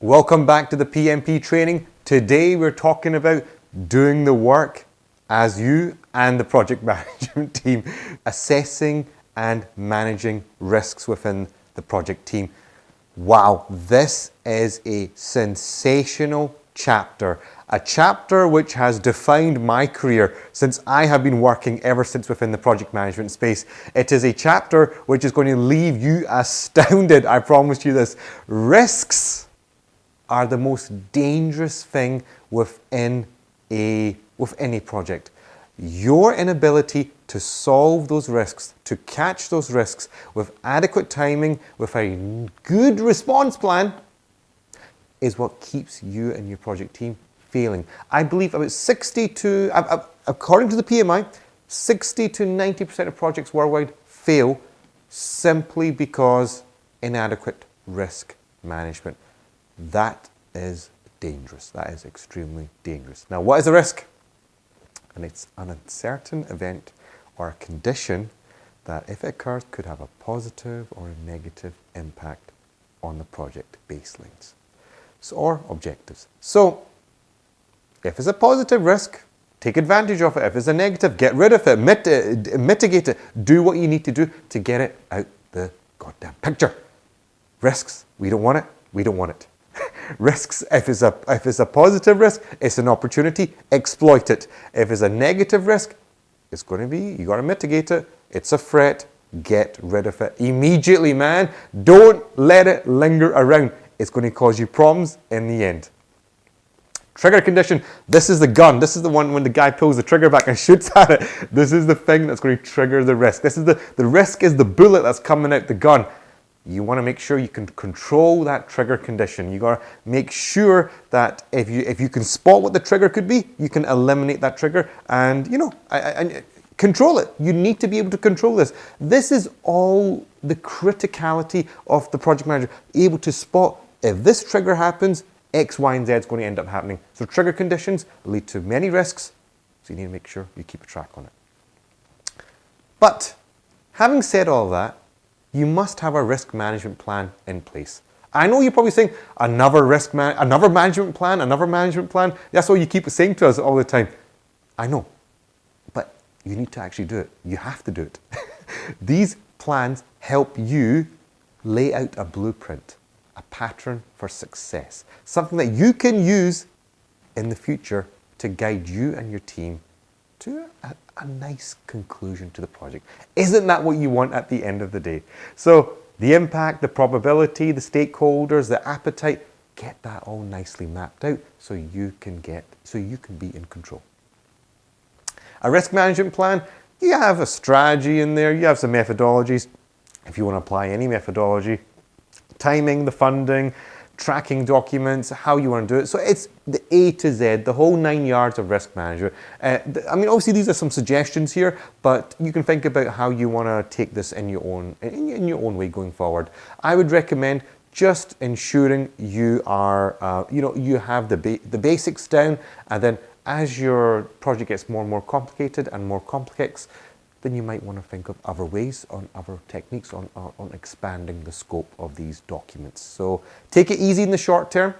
Welcome back to the PMP training. Today we're talking about doing the work as you and the project management team, assessing and managing risks within the project team. Wow, this is a sensational chapter. A chapter which has defined my career since I have been working ever since within the project management space. It is a chapter which is going to leave you astounded, I promise you this. Risks are the most dangerous thing within a project. Your inability to solve those risks, to catch those risks with adequate timing, with a good response plan, is what keeps you and your project team failing. I believe about according to the PMI, 60 to 90% of projects worldwide fail simply because inadequate risk management. That is dangerous. That is extremely dangerous. Now, what is a risk? And it's an uncertain event or a condition that, if it occurs, could have a positive or a negative impact on the project baselines or objectives. So, if it's a positive risk, take advantage of it. If it's a negative, get rid of it, mitigate it. Do what you need to do to get it out the goddamn picture. Risks, we don't want it. We don't want it. Risks, if it's a positive risk, it's an opportunity, exploit it. If it's a negative risk, it's going to be, you got to mitigate it. It's a threat, get rid of it immediately, man. Don't let it linger around. It's going to cause you problems in the end. Trigger condition, this is the gun. This is the one when the guy pulls the trigger back and shoots at it. This is the thing that's going to trigger the risk. This is the risk is the bullet that's coming out the gun. You want to make sure you can control that trigger condition. You got to make sure that if you can spot what the trigger could be, you can eliminate that trigger and, control it. You need to be able to control this. This is all the criticality of the project manager, able to spot if this trigger happens, X, Y, and Z is going to end up happening. So trigger conditions lead to many risks, so you need to make sure you keep a track on it. But having said all that, you must have a risk management plan in place. I know you're probably saying, another management plan. That's all you keep saying to us all the time. I know, but you need to actually do it. You have to do it. These plans help you lay out a blueprint, a pattern for success, something that you can use in the future to guide you and your team to a nice conclusion to the project. Isn't that what you want at the end of the day? So the impact, the probability, the stakeholders, the appetite, get that all nicely mapped out so you can be in control. A risk management plan, you have a strategy in there, you have some methodologies. If you want to apply any methodology, timing, the funding, tracking documents, how you want to do it. So it's the A to Z, the whole 9 yards of risk management. Obviously these are some suggestions here, but you can think about how you want to take this in your own way going forward. I would recommend just ensuring you are, you have the basics down, and then as your project gets more and more complicated and more complex, then you might want to think of other ways, on other techniques on expanding the scope of these documents. So take it easy in the short term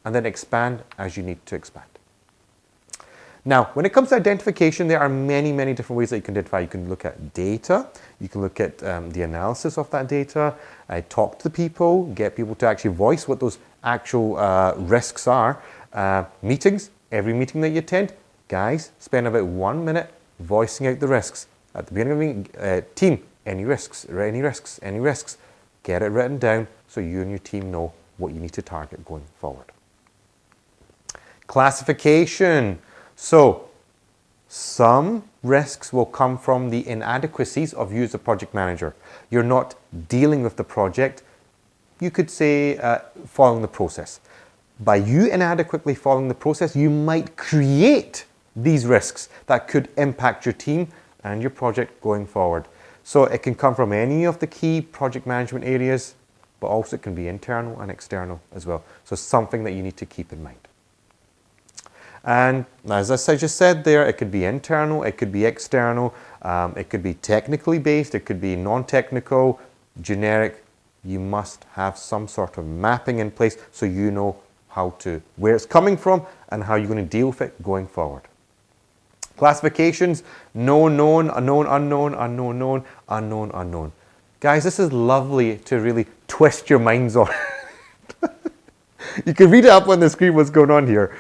and then expand as you need to expand. Now, when it comes to identification, there are many, many different ways that you can identify. You can look at data, you can look at the analysis of that data, talk to the people, get people to actually voice what those actual risks are. Meetings, every meeting that you attend, guys, spend about 1 minute voicing out the risks. At the beginning of the meeting, team, any risks, get it written down so you and your team know what you need to target going forward. Classification. So, some risks will come from the inadequacies of you as a project manager. You're not dealing with the project, you could say following the process. By you inadequately following the process, you might create these risks that could impact your team and your project going forward. So it can come from any of the key project management areas, but also it can be internal and external as well. So something that you need to keep in mind. And as I just said there, it could be internal, it could be external, it could be technically based, it could be non-technical, generic, you must have some sort of mapping in place so you know where it's coming from and how you're going to deal with it going forward. Classifications: known, known, unknown, unknown, unknown, known, unknown, unknown. Guys, this is lovely to really twist your minds on. You can read it up on the screen what's going on here.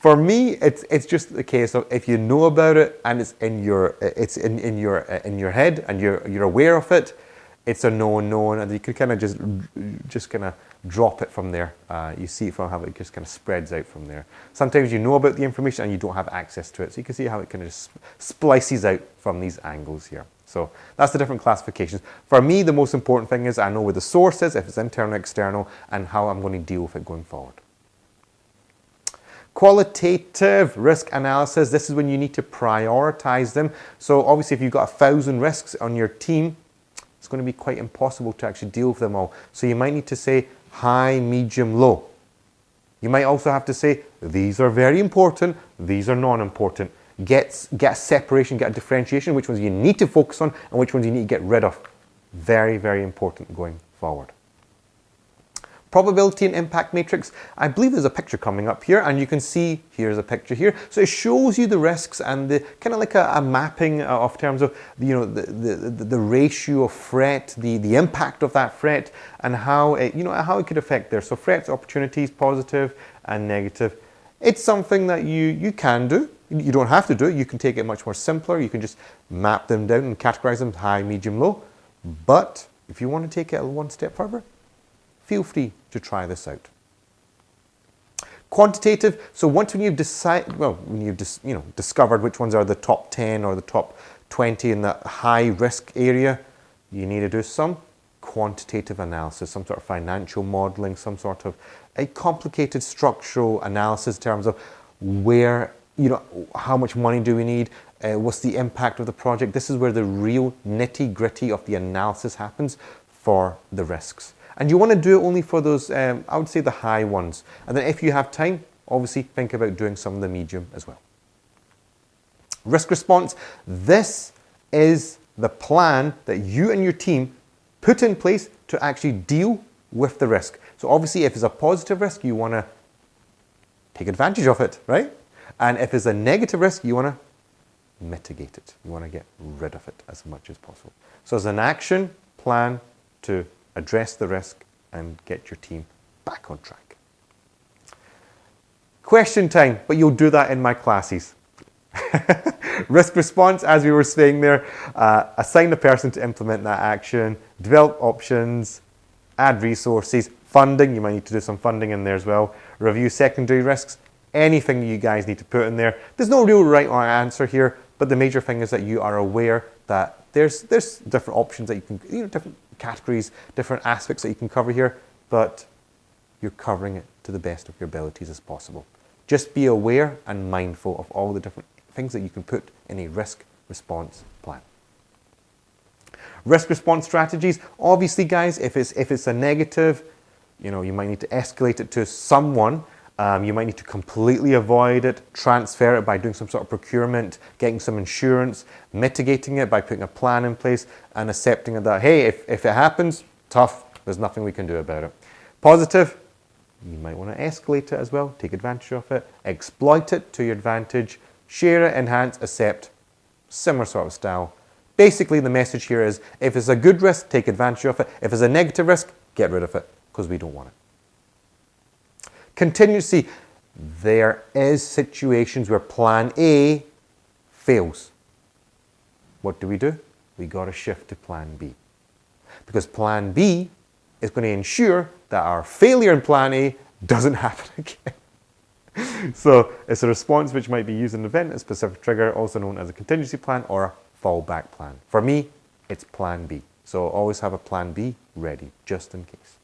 For me, it's just the case of if you know about it and it's in your head and you're aware of it, it's a known, and you can kind of just kind of drop it from there. You see from how it just kind of spreads out from there. Sometimes you know about the information and you don't have access to it, so you can see how it kind of just splices out from these angles here. So that's the different classifications. For me, the most important thing is I know where the source is, if it's internal or external, and how I'm going to deal with it going forward. Qualitative risk analysis. This is when you need to prioritize them. So obviously if you've got 1,000 risks on your team, it's going to be quite impossible to actually deal with them all. So you might need to say high, medium, low. You might also have to say these are very important, these are non-important. Get a separation, get a differentiation, which ones you need to focus on and which ones you need to get rid of. Very, very important going forward. Probability and impact matrix. I believe there's a picture coming up here, and you can see here's a picture here. So it shows you the risks and the kind of like a mapping of terms of the ratio of threat, the impact of that threat, and how it could affect there. So threats, opportunities, positive and negative. It's something that you can do. You don't have to do it. You can take it much more simpler. You can just map them down and categorize them high, medium, low. But if you want to take it one step further, feel free to try this out. Quantitative. So once when you've discovered which ones are the top 10 or the top 20 in the high risk area, you need to do some quantitative analysis, some sort of financial modeling, some sort of a complicated structural analysis in terms of where, how much money do we need, what's the impact of the project. This is where the real nitty gritty of the analysis happens for the risks. And you want to do it only for those, I would say the high ones. And then if you have time, obviously think about doing some of the medium as well. Risk response. This is the plan that you and your team put in place to actually deal with the risk. So obviously if it's a positive risk, you want to take advantage of it, right? And if it's a negative risk, you want to mitigate it. You want to get rid of it as much as possible. So it's an action plan to address the risk and get your team back on track. Question time, but you'll do that in my classes. Risk response, as we were saying there, assign a person to implement that action, develop options, add resources, funding, you might need to do some funding in there as well, review secondary risks, anything you guys need to put in there. There's no real right or wrong answer here, but the major thing is that you are aware that there's different options that you can, different categories, different aspects that you can cover here, but you're covering it to the best of your abilities as possible. Just be aware and mindful of all the different things that you can put in a risk response plan. Risk response strategies. Obviously, guys, if it's a negative, you might need to escalate it to someone. You might need to completely avoid it, transfer it by doing some sort of procurement, getting some insurance, mitigating it by putting a plan in place and accepting that, hey, if it happens, tough, there's nothing we can do about it. Positive, you might want to escalate it as well, take advantage of it, exploit it to your advantage, share it, enhance, accept, similar sort of style. Basically, the message here is, if it's a good risk, take advantage of it. If it's a negative risk, get rid of it, because we don't want it. Contingency. There is situations where plan A fails. What do? We got to shift to plan B. Because plan B is going to ensure that our failure in plan A doesn't happen again. So it's a response which might be used in an event, a specific trigger, also known as a contingency plan or a fallback plan. For me, it's plan B. So always have a plan B ready, just in case.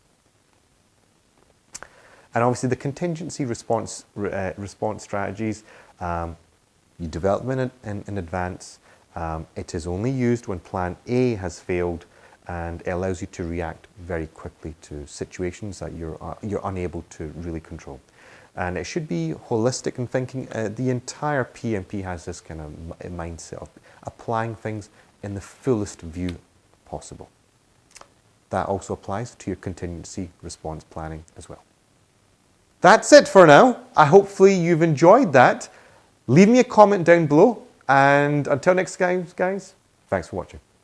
And obviously the contingency response strategies, you develop them in advance. It is only used when plan A has failed, and it allows you to react very quickly to situations that you're unable to really control. And it should be holistic in thinking. The entire PMP has this kind of mindset of applying things in the fullest view possible. that also applies to your contingency response planning as well. That's it for now. Hopefully you've enjoyed that. Leave me a comment down below, and until next time, guys, thanks for watching.